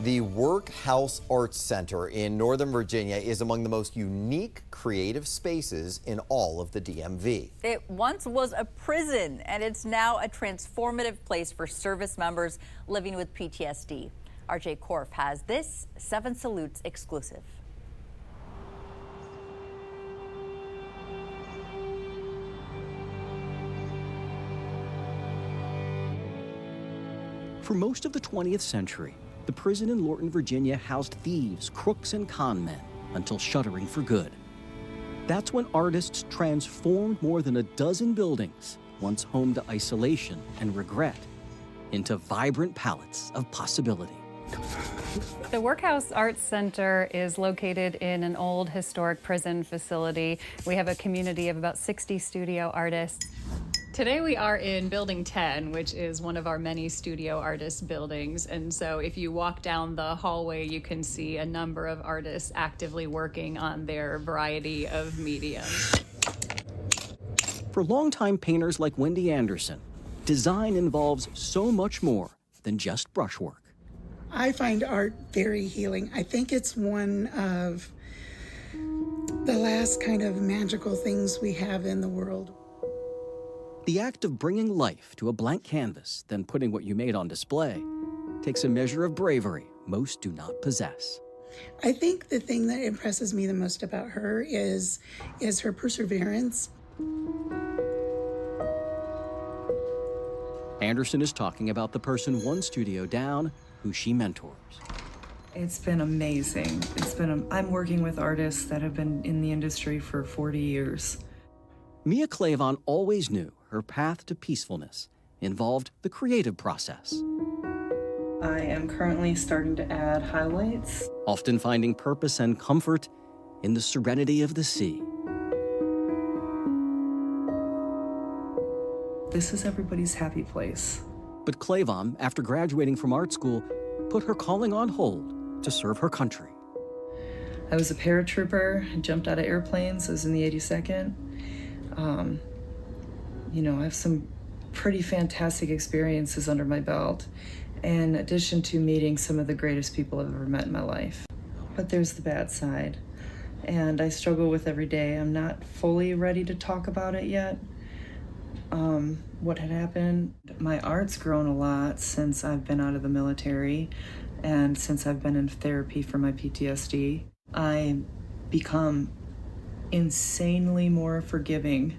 The Workhouse Arts Center in Northern Virginia is among the most unique creative spaces in all of the DMV. It once was a prison, and it's now a transformative place for service members living with PTSD. RJ Korf has this 7 Salutes exclusive. For most of the 20th century, the prison in Lorton, Virginia housed thieves, crooks, and con men until shuttering for good. That's when artists transformed more than a dozen buildings, once home to isolation and regret, into vibrant palettes of possibility. The Workhouse Arts Center is located in an old historic prison facility. We have a community of about 60 studio artists. Today we are in Building 10, which is one of our many studio artist buildings. And so if you walk down the hallway, you can see a number of artists actively working on their variety of mediums. For longtime painters like Wendy Anderson, design involves so much more than just brushwork. I find art very healing. I think it's one of the last kind of magical things we have in the world. The act of bringing life to a blank canvas, then putting what you made on display, takes a measure of bravery most do not possess. I think the thing that impresses me the most about her is her perseverance. Anderson is talking about the person one studio down who she mentors. It's been amazing. I'm working with artists that have been in the industry for 40 years. Mia Clavon always knew her path to peacefulness involved the creative process. I am currently starting to add highlights. Often finding purpose and comfort in the serenity of the sea. This is everybody's happy place. But Clavon, after graduating from art school, put her calling on hold to serve her country. I was a paratrooper, jumped out of airplanes. I was in the 82nd. I have some pretty fantastic experiences under my belt, in addition to meeting some of the greatest people I've ever met in my life. But there's the bad side, and I struggle with every day. I'm not fully ready to talk about it yet. What had happened, my art's grown a lot since I've been out of the military and since I've been in therapy for my PTSD. I become insanely more forgiving.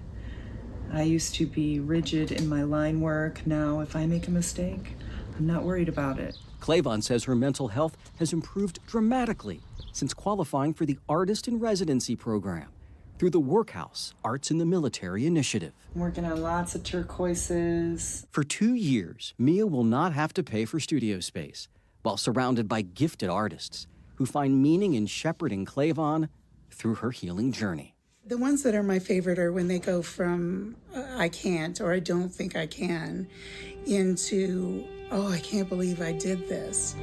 I used to be rigid in my line work. Now, if I make a mistake, I'm not worried about it. Clavon says her mental health has improved dramatically since qualifying for the Artist in Residency program through the Workhouse Arts in the Military initiative. I'm working on lots of turquoises. For 2 years, Mia will not have to pay for studio space while surrounded by gifted artists who find meaning in shepherding Clavon through her healing journey. The ones that are my favorite are when they go from I can't or I don't think I can into, oh, I can't believe I did this.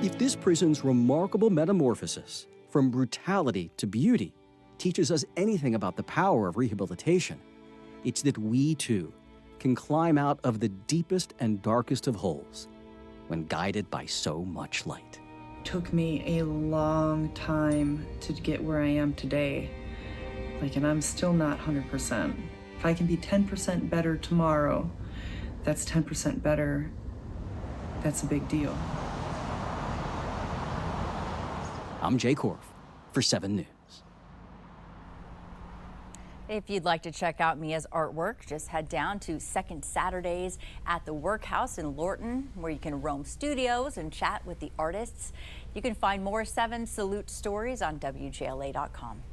If this prison's remarkable metamorphosis from brutality to beauty teaches us anything about the power of rehabilitation, it's that we too can climb out of the deepest and darkest of holes when guided by so much light. It took me a long time to get where I am today. And I'm still not 100%. If I can be 10% better tomorrow, that's 10% better. That's a big deal. I'm Jay Korf for 7 News. If you'd like to check out Mia's artwork, just head down to Second Saturdays at the Workhouse in Lorton, where you can roam studios and chat with the artists. You can find more 7 Salute stories on WJLA.com.